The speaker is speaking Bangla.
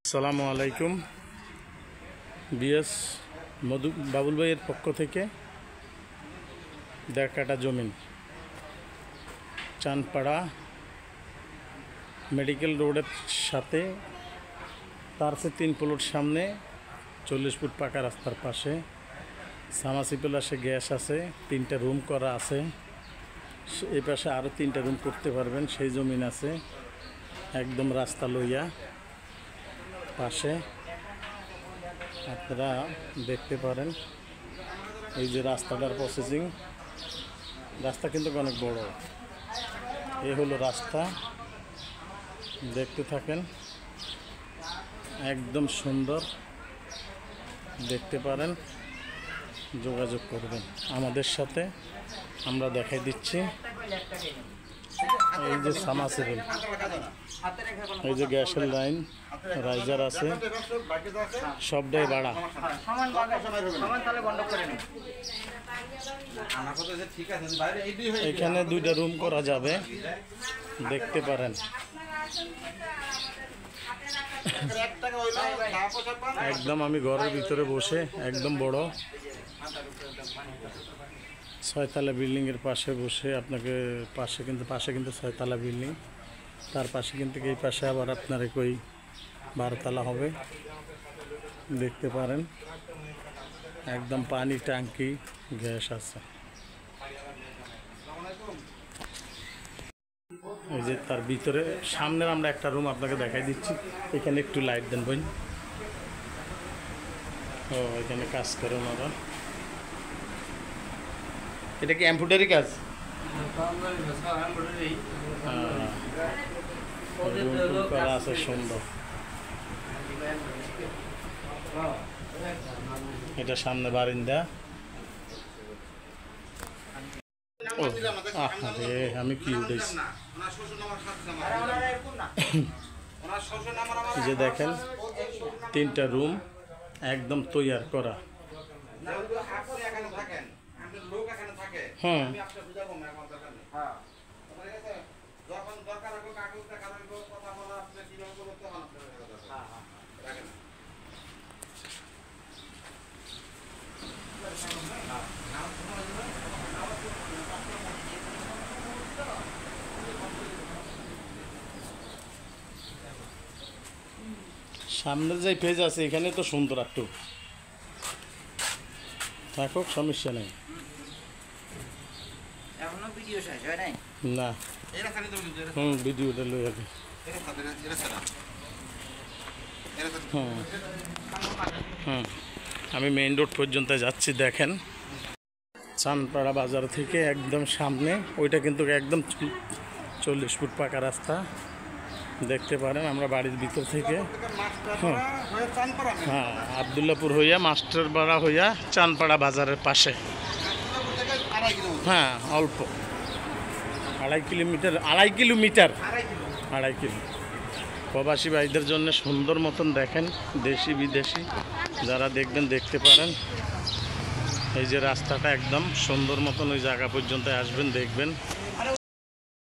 আসসালামু আলাইকুম। বিএস মধু বাবুল ভাইয়ের পক্ষ থেকে 1.5 কাঠা জমিন চানপাড়া মেডিকেল রোডের সাথে তার সে 3 প্লট সামনে 40 ফুট পাকা রাস্তার পাশে সামাসিপল আছে, গ্যাস আছে, 3টা রুম করা আছে। এই পাশে আরও 3টা রুম করতে পারবেন, সেই জমিন আছে একদম রাস্তা লইয়া পাশে। আপনারা দেখতে পারেন এই যে রাস্তাটার প্রসেসিং, রাস্তা কিন্তু অনেক বড়। এই হলো রাস্তা, দেখতে থাকেন, একদম সুন্দর, দেখতে পারেন। যোগাযোগ করবেন আমাদের সাথে, আমরা দেখাই দিচ্ছি। এই যে সামাসিবল, এই যে গ্যাসের লাইন, রাইজার আছে, সবটাই ভাড়া। এখানে 2টা রুম করা যাবে, দেখতে পারেন। একদম আমি ঘরের ভিতরে বসে, একদম বড় 6 তলা বিল্ডিংয়ের পাশে বসে আপনাকে পাশে কিন্তু 6 তলা বিল্ডিং, তার পাশে কিন্তু এই পাশে আবার আপনার কই 12 তলা হবে, দেখতে পারেন। একদম পানি ট্যাঙ্কি, গ্যাস আছে। এই যে তার ভিতরে সামনের আমরা একটা রুম আপনাকে দেখাই দিচ্ছি। এখানে একটু লাইট দেন বোন। ও এখানে কাজ করে ওনারা। এটা কি এমব্রয়ডারি কাজ? করা আছে সুন্দর। এটা সামনে বারিন্দা। আমি কি উঠেছি যে দেখেন, 3টা রুম একদম তৈয়ার করা। হুম, সামনের যে পেজ আছে এখানে তো সুন্দর, একটু থাকুক, সমস্যা নেই। না ভিডিওটা লই যাবে। আমি মেইন রোড পর্যন্ত যাচ্ছি, দেখেন। চানপাড়া বাজার থেকে একদম সামনে, ওইটা কিন্তু একদম 40 ফুট পাকা রাস্তা, দেখতে পারেন। আমরা বাড়ির ভিতর থেকে আবদুল্লাপুর হইয়া মাস্টারপাড়া হইয়া চানপাড়া বাজারের পাশে, অল্প 2.5 কিলোমিটার 2.5 কিলো। প্রবাসী ভাইদের জন্য সুন্দর মতন দেখেন, দেশি বিদেশি যারা দেখবেন দেখতে পারেন। এই যে রাস্তাটা একদম সুন্দর মতন, ওই জায়গা পর্যন্ত আসবেন, দেখবেন।